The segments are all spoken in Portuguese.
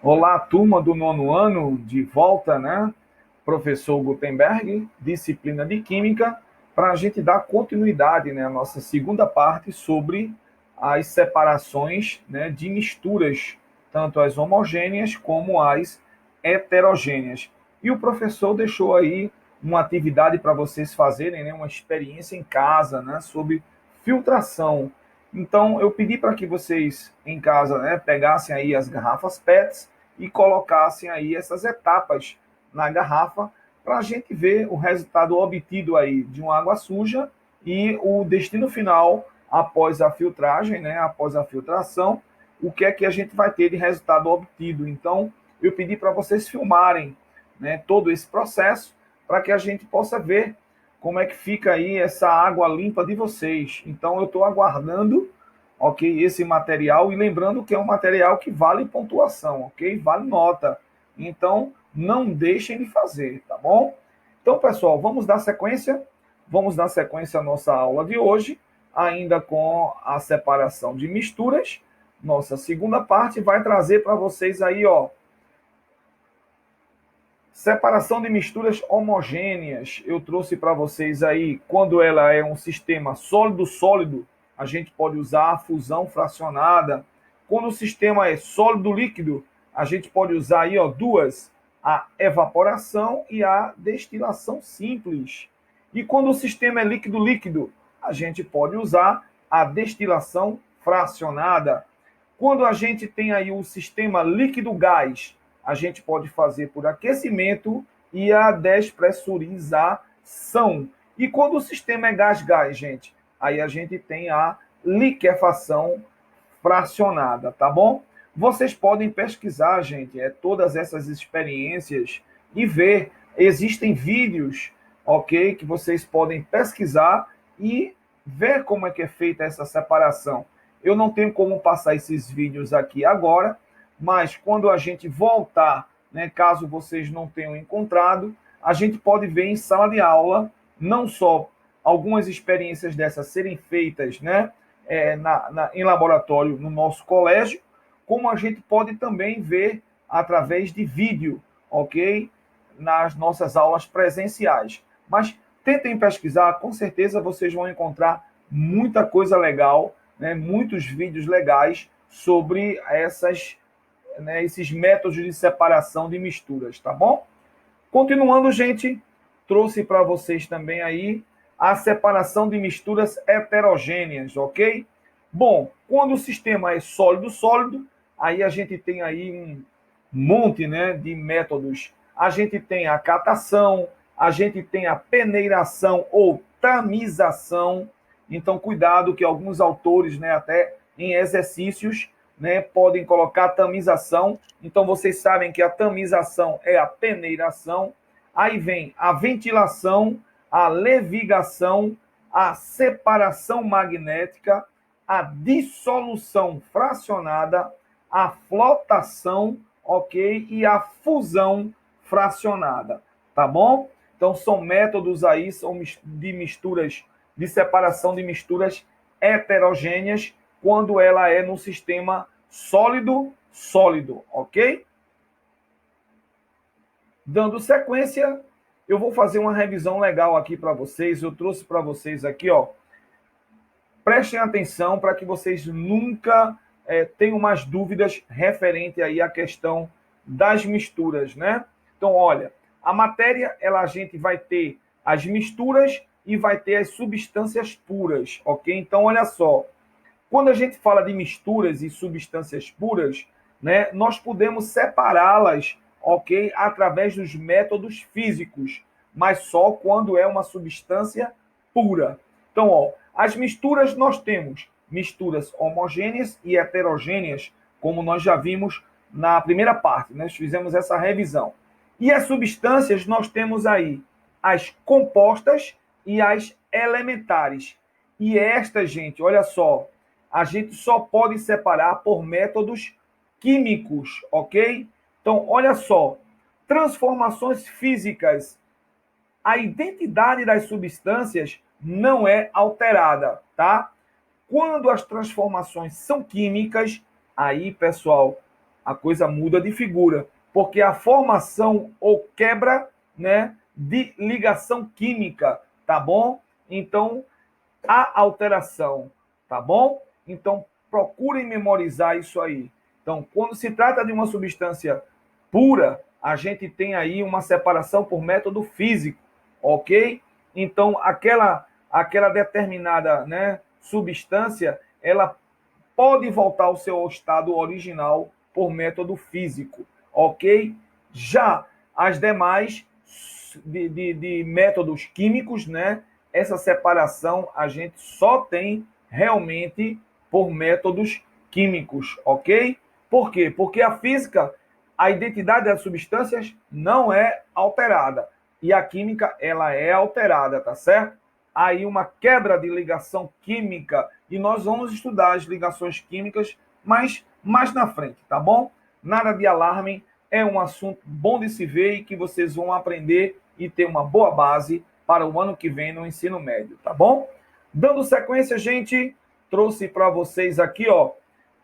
Olá, turma do nono ano, de volta, né? Professor Gutenberg, disciplina de Química, para a gente dar continuidade, né, à nossa segunda parte sobre as separações, né, de misturas, tanto as homogêneas como as heterogêneas. E o professor deixou aí uma atividade para vocês fazerem, né, uma experiência em casa, né, sobre filtração. Então, eu pedi para que vocês em casa, né, pegassem aí as garrafas PETs e colocassem aí essas etapas na garrafa para a gente ver o resultado obtido aí de uma água suja e o destino final após a filtragem, né, após a filtração, o que é que a gente vai ter de resultado obtido. Então, eu pedi para vocês filmarem, né, todo esse processo para que a gente possa ver como é que fica aí essa água limpa de vocês. Então, eu estou aguardando, ok, esse material, e lembrando que é um material que vale pontuação, ok? Vale nota. Então, não deixem de fazer, tá bom? Então, pessoal, vamos dar sequência? Vamos dar sequência à nossa aula de hoje, ainda com a separação de misturas. Nossa segunda parte vai trazer para vocês aí, ó, separação de misturas homogêneas. Eu trouxe para vocês aí, quando ela é um sistema sólido-sólido, a gente pode usar a fusão fracionada. Quando o sistema é sólido-líquido, a gente pode usar aí, ó, duas, a evaporação e a destilação simples. E quando o sistema é líquido-líquido, a gente pode usar a destilação fracionada. Quando a gente tem aí o sistema líquido-gás, a gente pode fazer por aquecimento e a despressurização. E quando o sistema é gás-gás, gente, aí a gente tem a liquefação fracionada, tá bom? Vocês podem pesquisar, gente, todas essas experiências e ver. Existem vídeos, ok, que vocês podem pesquisar e ver como é que é feita essa separação. Eu não tenho como passar esses vídeos aqui agora, mas quando a gente voltar, né, caso vocês não tenham encontrado, a gente pode ver em sala de aula, não só algumas experiências dessas serem feitas, né, em laboratório no nosso colégio, como a gente pode também ver através de vídeo, ok? Nas nossas aulas presenciais. Mas tentem pesquisar, com certeza vocês vão encontrar muita coisa legal, né, muitos vídeos legais sobre esses métodos de separação de misturas, tá bom? Continuando, gente, trouxe para vocês também aí a separação de misturas heterogêneas, ok? Bom, quando o sistema é sólido-sólido, aí a gente tem aí um monte, né, de métodos. A gente tem a catação, a gente tem a peneiração ou tamização. Então, cuidado que alguns autores, né, até em exercícios, né, podem colocar tamização. Então, vocês sabem que a tamização é a peneiração. Aí vem a ventilação, a levigação, a separação magnética, a dissolução fracionada, a flotação, ok? E a fusão fracionada, tá bom? Então, são métodos aí, são de misturas, de separação de misturas heterogêneas, quando ela é no sistema sólido, ok? Dando sequência, eu vou fazer uma revisão legal aqui para vocês. Eu trouxe para vocês aqui, ó. Prestem atenção para que vocês nunca tenham mais dúvidas referente aí à questão das misturas, né? Então, olha, a matéria, a gente vai ter as misturas e vai ter as substâncias puras, ok? Então, olha só, quando a gente fala de misturas e substâncias puras, né, nós podemos separá-las, ok, através dos métodos físicos, mas só quando é uma substância pura. Então, ó, as misturas nós temos misturas homogêneas e heterogêneas, como nós já vimos na primeira parte, nós fizemos essa revisão. E as substâncias nós temos aí as compostas e as elementares. E estas, gente, olha só, a gente só pode separar por métodos químicos, ok? Então, olha só, transformações físicas, a identidade das substâncias não é alterada, tá? Quando as transformações são químicas, aí, pessoal, a coisa muda de figura, porque a formação ou quebra, né, de ligação química, tá bom? Então, a alteração, tá bom? Então, procurem memorizar isso aí. Então, quando se trata de uma substância pura, a gente tem aí uma separação por método físico, ok? Então, aquela determinada, né, substância, ela pode voltar ao seu estado original por método físico, ok? Já as demais de métodos químicos, né? Essa separação a gente só tem realmente por métodos químicos, ok? Por quê? Porque a física, a identidade das substâncias não é alterada. E a química, ela é alterada, tá certo? Aí uma quebra de ligação química, e nós vamos estudar as ligações químicas mais na frente, tá bom? Nada de alarme, é um assunto bom de se ver e que vocês vão aprender e ter uma boa base para o ano que vem no ensino médio, tá bom? Dando sequência, gente, trouxe para vocês aqui, ó,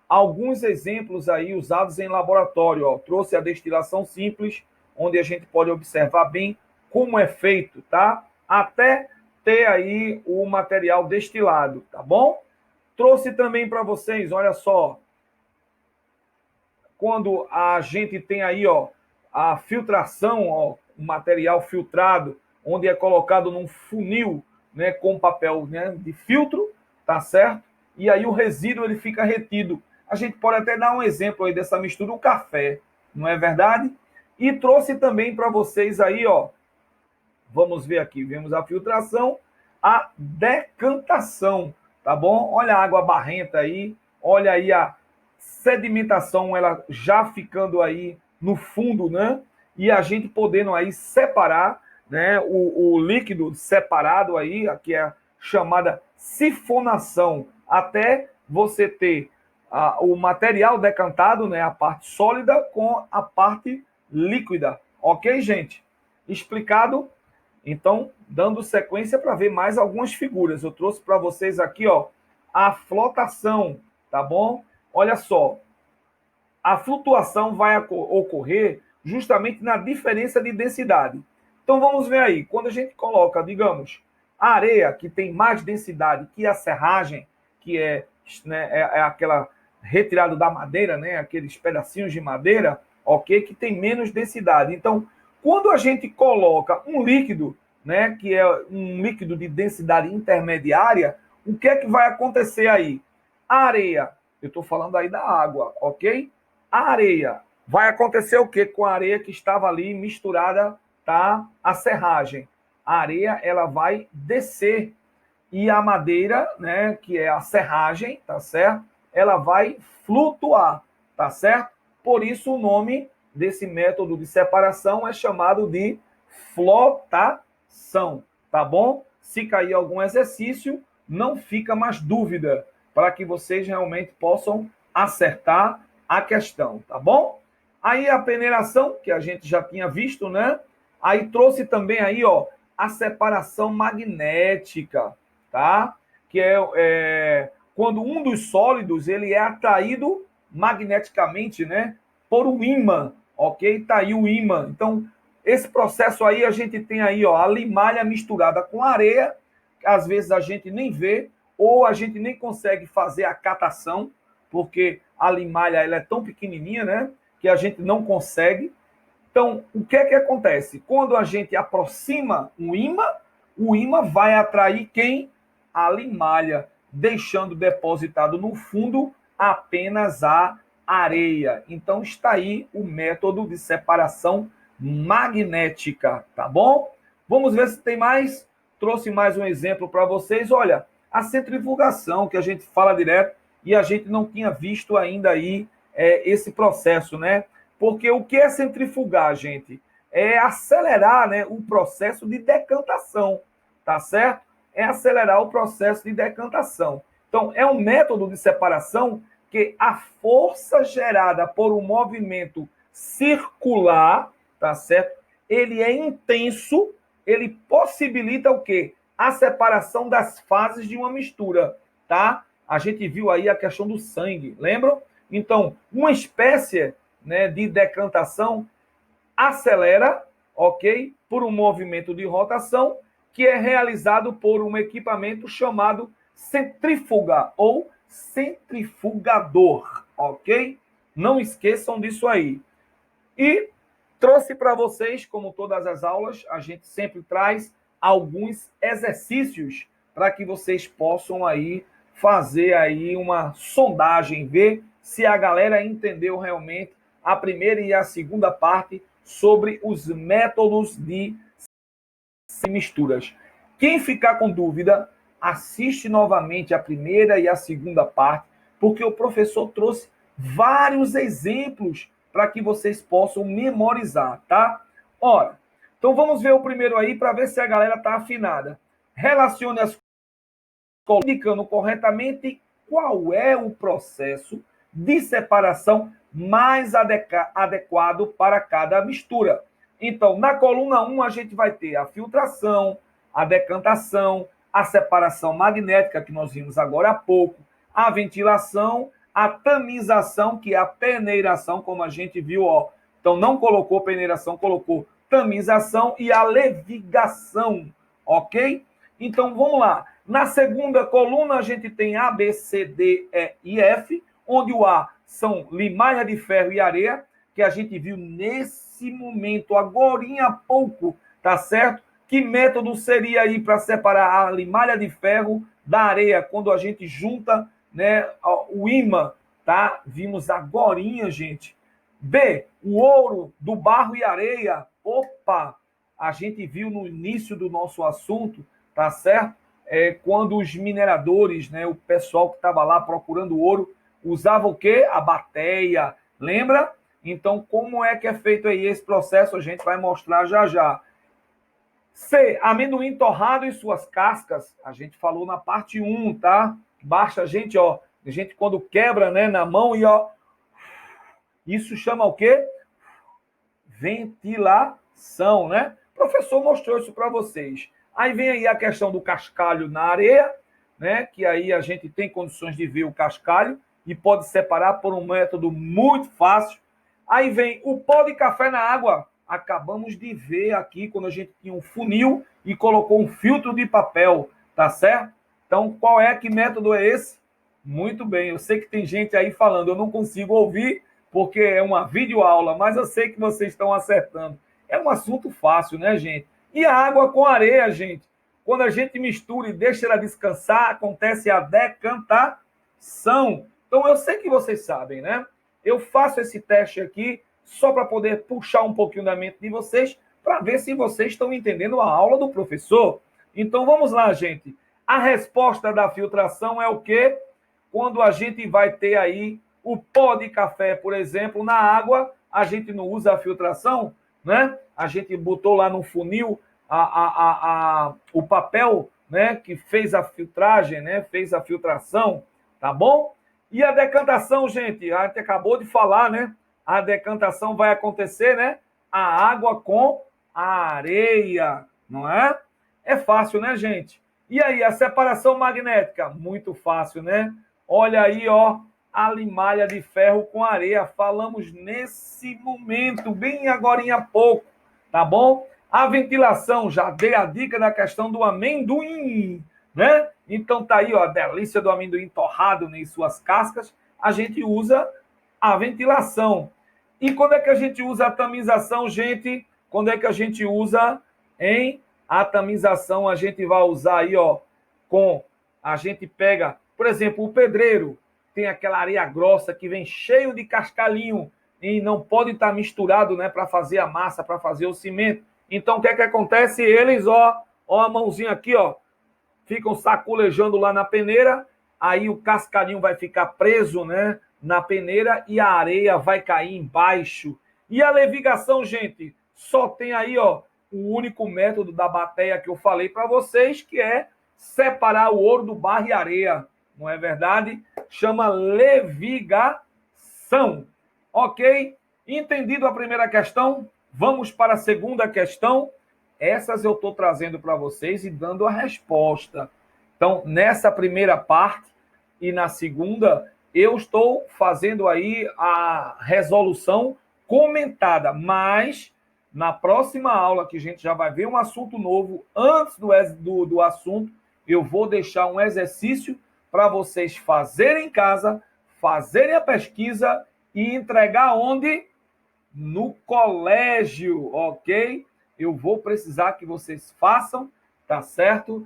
alguns exemplos aí usados em laboratório, ó. Trouxe a destilação simples, onde a gente pode observar bem como é feito, tá? Até ter aí o material destilado, tá bom? Trouxe também para vocês, olha só, quando a gente tem aí, ó, a filtração, ó, o material filtrado, onde é colocado num funil, né, com papel, né, de filtro, tá certo? E aí o resíduo ele fica retido. A gente pode até dar um exemplo aí dessa mistura, o café, não é verdade? E trouxe também para vocês aí, ó, vamos ver aqui, vemos a filtração, a decantação, tá bom? Olha a água barrenta aí, olha aí a sedimentação, ela já ficando aí no fundo, né? E a gente podendo aí separar, né, o líquido separado aí, que é a chamada sifonação, até você ter o material decantado, né, a parte sólida com a parte líquida. Ok, gente? Explicado? Então, dando sequência para ver mais algumas figuras. Eu trouxe para vocês aqui, ó, a flotação, tá bom? Olha só, a flutuação vai ocorrer justamente na diferença de densidade. Então, vamos ver aí. Quando a gente coloca, digamos, a areia, que tem mais densidade que a serragem, que é, né, é aquela retirada da madeira, né, aqueles pedacinhos de madeira, ok, que tem menos densidade. Então, quando a gente coloca um líquido, né, que é um líquido de densidade intermediária, o que é que vai acontecer aí? A areia, eu estou falando aí da água, ok? A areia, vai acontecer o que com a areia que estava ali misturada, tá? A serragem. A areia, ela vai descer e a madeira, né, que é a serragem, tá certo? Ela vai flutuar, tá certo? Por isso o nome desse método de separação é chamado de flotação, tá bom? Se cair algum exercício, não fica mais dúvida, para que vocês realmente possam acertar a questão, tá bom? Aí a peneiração, que a gente já tinha visto, né? Aí trouxe também aí, ó, a separação magnética, tá? Que é quando um dos sólidos ele é atraído magneticamente, né, por um ímã, ok? Tá aí o ímã. Então, esse processo aí a gente tem aí, ó, a limalha misturada com areia, que às vezes a gente nem vê, ou a gente nem consegue fazer a catação, porque a limalha ela é tão pequenininha, né, que a gente não consegue. Então, o que é que acontece? Quando a gente aproxima o ímã vai atrair quem? A limalha, deixando depositado no fundo apenas a areia. Então, está aí o método de separação magnética, tá bom? Vamos ver se tem mais. Trouxe mais um exemplo para vocês. Olha, a centrifugação, que a gente fala direto, e a gente não tinha visto ainda aí esse processo, né? Porque o que é centrifugar, gente? É acelerar, né, o processo de decantação, tá certo? É acelerar o processo de decantação. Então, é um método de separação que a força gerada por um movimento circular, tá certo? Ele é intenso, ele possibilita o quê? A separação das fases de uma mistura, tá? A gente viu aí a questão do sangue, lembram? Então, uma espécie né, de decantação acelera, ok? Por um movimento de rotação que é realizado por um equipamento chamado centrífuga ou centrifugador, ok? Não esqueçam disso aí. E trouxe para vocês, como todas as aulas, a gente sempre traz alguns exercícios para que vocês possam aí fazer aí uma sondagem, ver se a galera entendeu realmente a primeira e a segunda parte sobre os métodos de misturas. Quem ficar com dúvida, assiste novamente a primeira e a segunda parte, porque o professor trouxe vários exemplos para que vocês possam memorizar, tá? Ora, então vamos ver o primeiro aí para ver se a galera está afinada. Relacione as colunas indicando corretamente qual é o processo de separação mais adequado para cada mistura. Então, na coluna 1, a gente vai ter a filtração, a decantação, a separação magnética, que nós vimos agora há pouco, a ventilação, a tamização, que é a peneiração, como a gente viu, ó. Então, não colocou peneiração, colocou tamização e a levigação, ok? Então, vamos lá. Na segunda coluna, a gente tem A, B, C, D, E e F, onde o A são limalha de ferro e areia, que a gente viu nesse momento, agorinha há pouco, tá certo? Que método seria aí para separar a limalha de ferro da areia, quando a gente junta, né, o ímã, tá? Vimos agorinha, gente. B, o ouro do barro e areia. Opa! A gente viu no início do nosso assunto, tá certo? Quando os mineradores, né, o pessoal que estava lá procurando ouro, usava o quê? A bateia, lembra? Então, como é que é feito aí esse processo? A gente vai mostrar já já. C, amendoim torrado e suas cascas. A gente falou na parte 1, tá? Basta a gente, ó, a gente quando quebra, né, na mão e ó, isso chama o quê? Ventilação, né? O professor mostrou isso para vocês. Aí vem aí a questão do cascalho na areia, né? Que aí a gente tem condições de ver o cascalho e pode separar por um método muito fácil. Aí vem o pó de café na água. Acabamos de ver aqui quando a gente tinha um funil e colocou um filtro de papel, tá certo? Então, qual é, que método é esse? Muito bem, eu sei que tem gente aí falando, eu não consigo ouvir porque é uma videoaula, mas eu sei que vocês estão acertando. É um assunto fácil, né, gente? E a água com areia, gente? Quando a gente mistura e deixa ela descansar, acontece a decantação. Então, eu sei que vocês sabem, né? Eu faço esse teste aqui só para poder puxar um pouquinho da mente de vocês, para ver se vocês estão entendendo a aula do professor. Então, vamos lá, gente. A resposta da filtração é o quê? Quando a gente vai ter aí o pó de café, por exemplo, na água, a gente não usa a filtração, né? A gente botou lá no funil o papel, né, que fez a filtragem, né, fez a filtração, tá bom? E a decantação, gente, a gente acabou de falar, né? A decantação vai acontecer, né? A água com a areia, não é? É fácil, né, gente? E aí, a separação magnética? Muito fácil, né? Olha aí, ó, a limalha de ferro com areia. Falamos nesse momento, bem agorinha há pouco, tá bom? A ventilação, já dei a dica da questão do amendoim, né? Então tá aí, ó, a delícia do amendoim torrado em suas cascas. A gente usa a ventilação. E quando é que a gente usa a tamização, gente? Quando é que a gente usa a tamização? A gente vai usar aí, ó, a gente pega, por exemplo, o pedreiro tem aquela areia grossa que vem cheio de cascalhinho e não pode estar misturado, né, para fazer a massa, para fazer o cimento. Então, o que é que acontece? Eles, ó a mãozinha aqui, ó, ficam sacolejando lá na peneira, aí o cascalhinho vai ficar preso, né, na peneira e a areia vai cair embaixo. E a levigação, gente, só tem aí, ó, o único método da bateia que eu falei para vocês, que é separar o ouro do barro e areia. Não é verdade? Chama levigação. Ok? Entendido a primeira questão? Vamos para a segunda questão. Essas eu estou trazendo para vocês e dando a resposta. Então, nessa primeira parte e na segunda, eu estou fazendo aí a resolução comentada, mas na próxima aula, que a gente já vai ver um assunto novo, antes do assunto, eu vou deixar um exercício para vocês fazerem em casa, fazerem a pesquisa e entregar onde? No colégio, ok? Eu vou precisar que vocês façam, tá certo?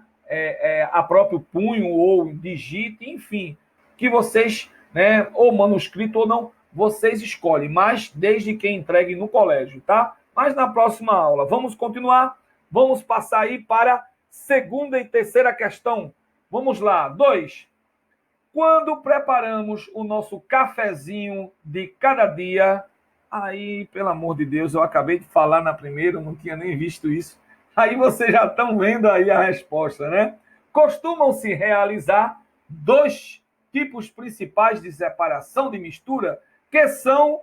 A próprio punho ou digite, enfim, que vocês, né, ou manuscrito ou não, vocês escolhem, mas desde que entreguem no colégio, tá? Mas na próxima aula, vamos continuar? Vamos passar aí para a segunda e terceira questão. Vamos lá. 2. Quando preparamos o nosso cafezinho de cada dia, aí, pelo amor de Deus, eu acabei de falar na primeira, eu não tinha nem visto isso. Aí vocês já estão vendo aí a resposta, né? Costumam-se realizar 2 tipos principais de separação de mistura, que são...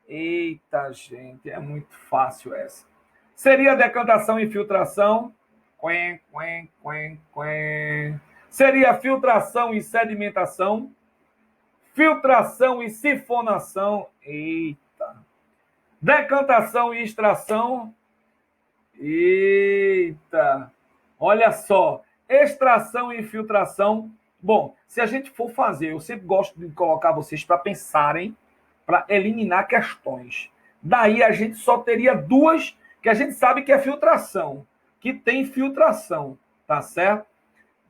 Eita, gente, é muito fácil essa. Seria decantação e filtração. Quen, quen, quen, quen. Seria filtração e sedimentação. Filtração e sifonação. Eita. Decantação e extração. Eita. Olha só. Extração e filtração. Bom, se a gente for fazer, eu sempre gosto de colocar vocês para pensarem, para eliminar questões. Daí a gente só teria 2 que a gente sabe que é filtração, que tem filtração, tá certo?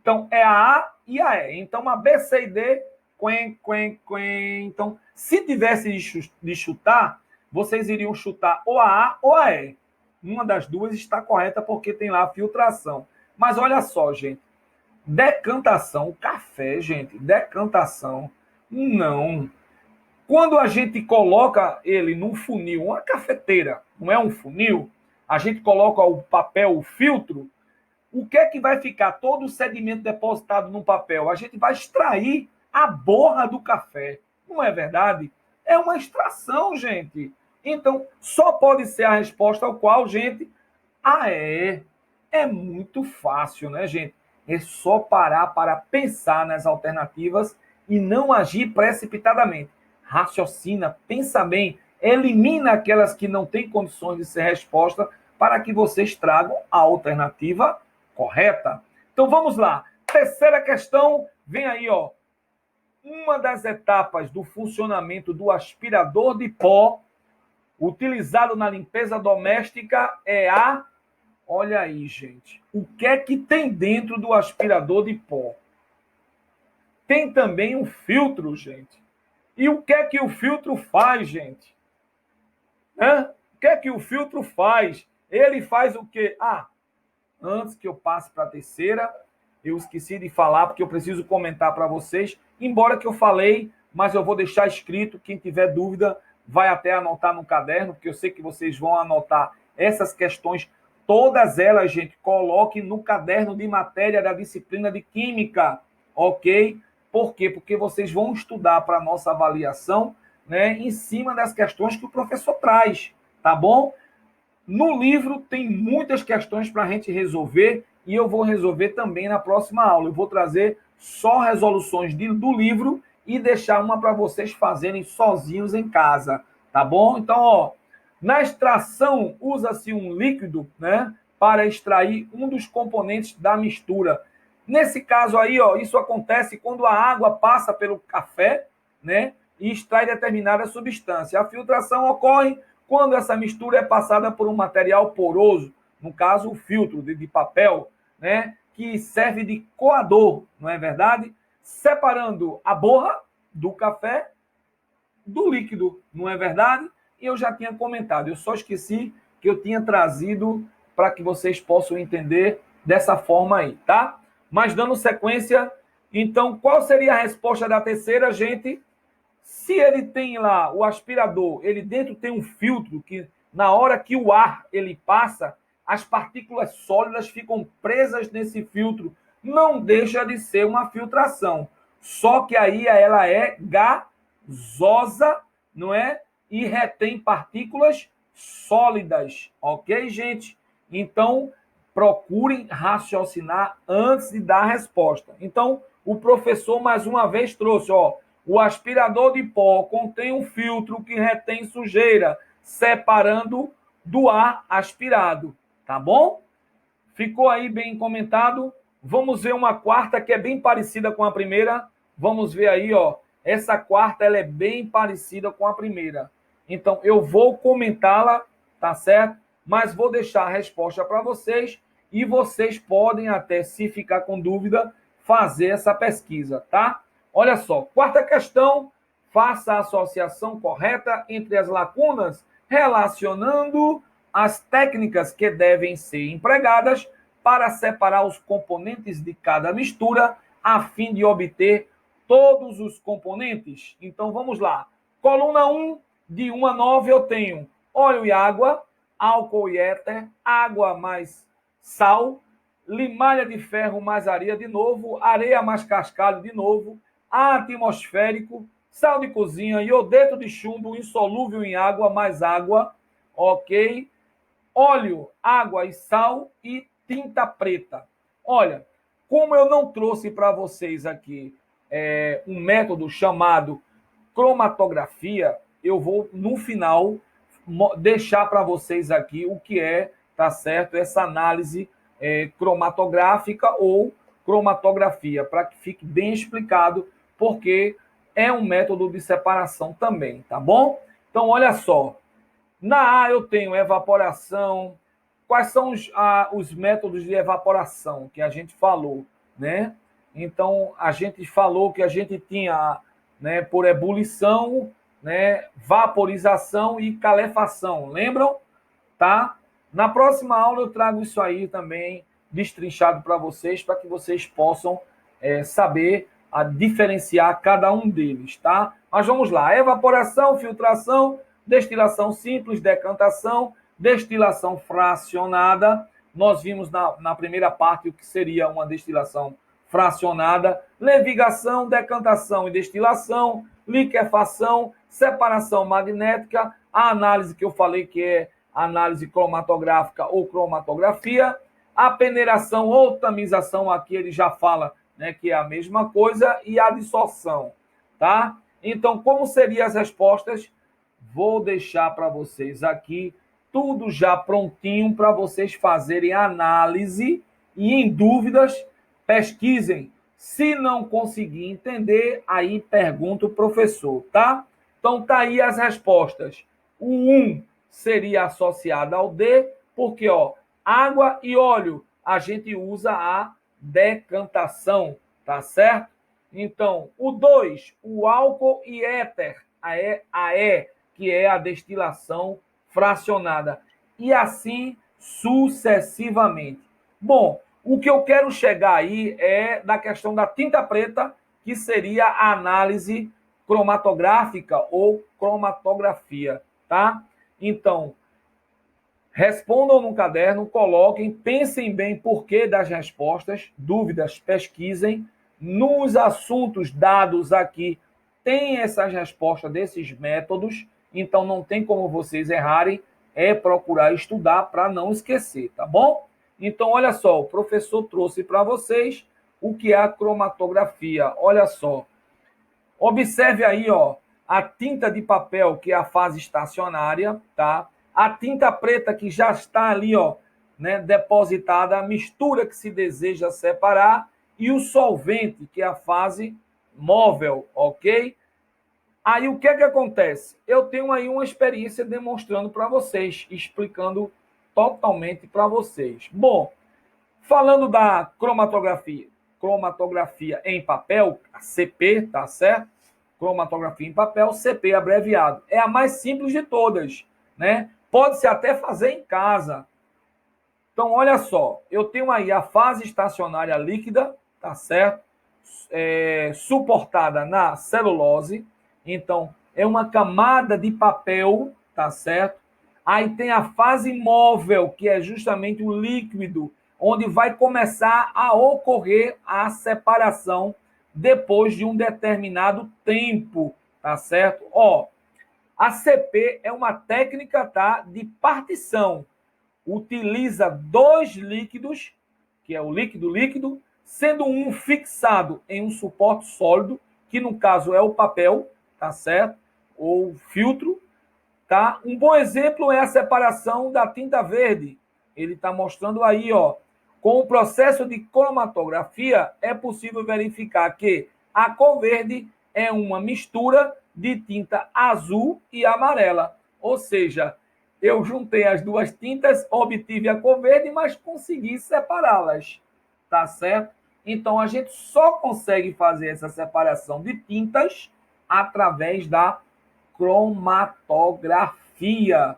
Então, é a A e a E. Então, a B, C e D, quen, quen, quen. Então, se tivesse de chutar, vocês iriam chutar ou a A ou a E. Uma das duas está correta porque tem lá a filtração. Mas olha só, gente. Decantação, café, gente, decantação, não. Quando a gente coloca ele num funil, uma cafeteira, não é um funil, a gente coloca o papel, o filtro, o que é que vai ficar? Todo o sedimento depositado no papel. A gente vai extrair a borra do café. Não é verdade? É uma extração, gente. Então, só pode ser a resposta ao qual, gente, é muito fácil, né, gente? É só parar para pensar nas alternativas e não agir precipitadamente. Raciocina, pensa bem, elimina aquelas que não têm condições de ser resposta para que vocês tragam a alternativa correta. Então vamos lá. Terceira questão, vem aí, ó. Uma das etapas do funcionamento do aspirador de pó utilizado na limpeza doméstica é a... Olha aí, gente. O que é que tem dentro do aspirador de pó? Tem também um filtro, gente. E o que é que o filtro faz, gente? O que é que o filtro faz? Ele faz o quê? Antes que eu passe para a terceira, eu esqueci de falar, porque eu preciso comentar para vocês, embora que eu falei, mas eu vou deixar escrito, quem tiver dúvida vai até anotar no caderno, porque eu sei que vocês vão anotar essas questões, todas elas, gente, coloque no caderno de matéria da disciplina de Química, ok? Por quê? Porque vocês vão estudar para a nossa avaliação, né, em cima das questões que o professor traz, tá bom? No livro tem muitas questões para a gente resolver e eu vou resolver também na próxima aula. Eu vou trazer só resoluções do livro e deixar uma para vocês fazerem sozinhos em casa, tá bom? Então, ó, na extração usa-se um líquido, né, para extrair um dos componentes da mistura. Nesse caso aí, ó, isso acontece quando a água passa pelo café, né, e extrai determinada substância. A filtração ocorre quando essa mistura é passada por um material poroso, no caso, o filtro de papel, né, que serve de coador, não é verdade? Separando a borra do café do líquido, não é verdade? E eu já tinha comentado, eu só esqueci que eu tinha trazido para que vocês possam entender dessa forma aí, tá? Mas dando sequência, então, qual seria a resposta da terceira, gente? Se ele tem lá o aspirador, ele dentro tem um filtro que, na hora que o ar ele passa, as partículas sólidas ficam presas nesse filtro. Não deixa de ser uma filtração. Só que aí ela é gasosa, não é? E retém partículas sólidas, ok, gente? Então, procurem raciocinar antes de dar a resposta. Então, o professor, mais uma vez, trouxe, ó, O aspirador de pó contém um filtro que retém sujeira, separando do ar aspirado. Tá bom? Ficou aí bem comentado? Vamos ver uma quarta que é bem parecida com a primeira. Vamos ver aí, ó. Essa quarta ela é bem parecida com a primeira. Então, eu vou comentá-la, tá certo? Mas vou deixar a resposta para vocês e vocês podem até, se ficar com dúvida, fazer essa pesquisa, tá? Olha só, quarta questão, faça a associação correta entre as lacunas, relacionando as técnicas que devem ser empregadas para separar os componentes de cada mistura, a fim de obter todos os componentes. Então, vamos lá. Coluna 1, de 1 a 9, eu tenho óleo e água, álcool e éter, água mais sal, limalha de ferro mais areia de novo, areia mais cascalho de novo, ar atmosférico, sal de cozinha, iodeto de chumbo insolúvel em água mais água, ok? Óleo, água e sal e tinta preta. Olha, como eu não trouxe para vocês aqui um método chamado cromatografia, eu vou, no final, deixar para vocês aqui o que é, tá certo, essa análise cromatográfica ou cromatografia, para que fique bem explicado, porque é um método de separação também, tá bom? Então, olha só, na A eu tenho evaporação. Quais são os métodos de evaporação que a gente falou, né? Então, a gente falou que a gente tinha, né, por ebulição, né, vaporização e calefação. Lembram? Tá? Na próxima aula eu trago isso aí também destrinchado para vocês, para que vocês possam saber diferenciar cada um deles, tá? Mas vamos lá. Evaporação, filtração, destilação simples, decantação, destilação fracionada. Nós vimos na primeira parte o que seria uma destilação fracionada, levigação, decantação e destilação, liquefação, separação magnética, a análise que eu falei que é análise cromatográfica ou cromatografia, a peneiração ou tamização, aqui ele já fala, né, que é a mesma coisa, e a dissorção, tá? Então, como seriam as respostas? Vou deixar para vocês aqui tudo já prontinho para vocês fazerem a análise e, em dúvidas, pesquisem. Se não conseguir entender, aí pergunta o professor, tá? Então, tá aí as respostas. O 1 seria associado ao D, porque, ó, água e óleo, a gente usa a decantação, tá certo? Então, o 2, o álcool e éter, a E, que é a destilação fracionada. E assim sucessivamente. Bom, o que eu quero chegar aí é da questão da tinta preta, que seria a análise cromatográfica ou cromatografia, tá? Então, respondam no caderno, coloquem, pensem bem porquê das respostas, dúvidas, pesquisem. Nos assuntos dados aqui, tem essas respostas desses métodos, então não tem como vocês errarem, é procurar estudar para não esquecer, tá bom? Então, olha só, o professor trouxe para vocês o que é a cromatografia. Olha só, observe aí, ó, a tinta de papel, que é a fase estacionária, tá? A tinta preta, que já está ali, ó, né, depositada, a mistura que se deseja separar, e o solvente, que é a fase móvel, ok? Aí o que é que acontece? Eu tenho aí uma experiência demonstrando para vocês, explicando totalmente para vocês. Bom, falando da cromatografia em papel, a CP, tá certo? Cromatografia em papel, CP abreviado. É a mais simples de todas, né? Pode-se até fazer em casa. Então, olha só, eu tenho aí a fase estacionária líquida, tá certo? Suportada na celulose. Então, é uma camada de papel, tá certo? Aí tem a fase móvel, que é justamente o líquido, onde vai começar a ocorrer a separação depois de um determinado tempo, tá certo? Ó, a CP é uma técnica, tá, de partição. Utiliza dois líquidos, que é o líquido-líquido, sendo um fixado em um suporte sólido que no caso é o papel, tá certo? Ou filtro, tá? Um bom exemplo é a separação da tinta verde. Ele está mostrando aí, ó, com o processo de cromatografia é possível verificar que a cor verde é uma mistura de tinta azul e amarela. Ou seja, eu juntei as duas tintas, obtive a cor verde, mas consegui separá-las, tá certo? Então, a gente só consegue fazer essa separação de tintas através da cromatografia.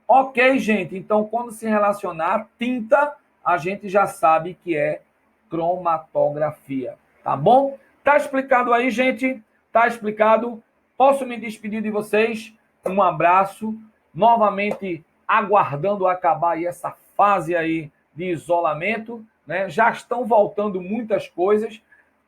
Ok, gente? Então, quando se relacionar a tinta, a gente já sabe que é cromatografia. Tá bom? Tá explicado aí, gente? Tá explicado? Posso me despedir de vocês? Um abraço. Novamente, aguardando acabar aí essa fase aí de isolamento, né? Já estão voltando muitas coisas.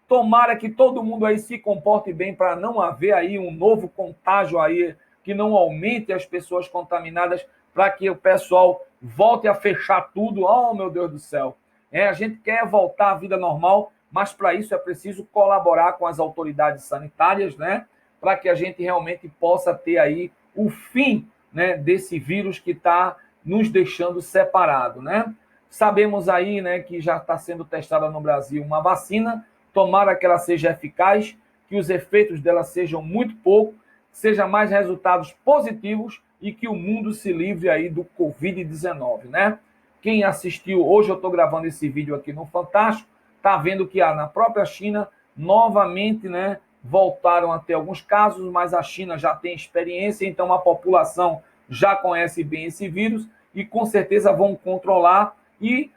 Tomara que todo mundo aí se comporte bem para não haver aí um novo contágio aí, que não aumente as pessoas contaminadas, para que o pessoal volte a fechar tudo. Oh, meu Deus do céu. A gente quer voltar à vida normal, mas para isso é preciso colaborar com as autoridades sanitárias, né? Para que a gente realmente possa ter aí o fim, né, desse vírus que está nos deixando separado, né? Sabemos aí, né, que já está sendo testada no Brasil uma vacina. Tomara que ela seja eficaz, que os efeitos dela sejam muito poucos, seja mais resultados positivos e que o mundo se livre aí do Covid-19, né? Quem assistiu, hoje eu estou gravando esse vídeo aqui no Fantástico, está vendo que na própria China, novamente, né, voltaram a ter alguns casos, mas a China já tem experiência, então a população já conhece bem esse vírus e com certeza vão controlar e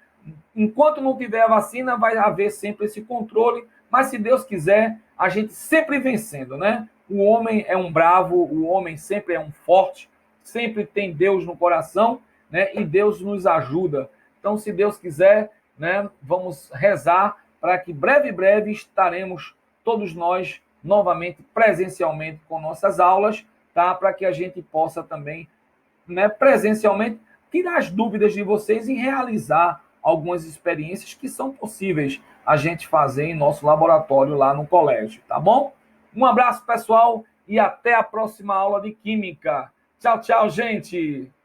enquanto não tiver a vacina, vai haver sempre esse controle, mas se Deus quiser, a gente sempre vencendo, né? O homem é um bravo, o homem sempre é um forte, sempre tem Deus no coração, né? E Deus nos ajuda. Então, se Deus quiser, né, vamos rezar para que breve estaremos todos nós novamente presencialmente com nossas aulas, tá? Para que a gente possa também, né, presencialmente tirar as dúvidas de vocês e realizar algumas experiências que são possíveis a gente fazer em nosso laboratório lá no colégio, tá bom? Um abraço, pessoal, e até a próxima aula de Química. Tchau, tchau, gente!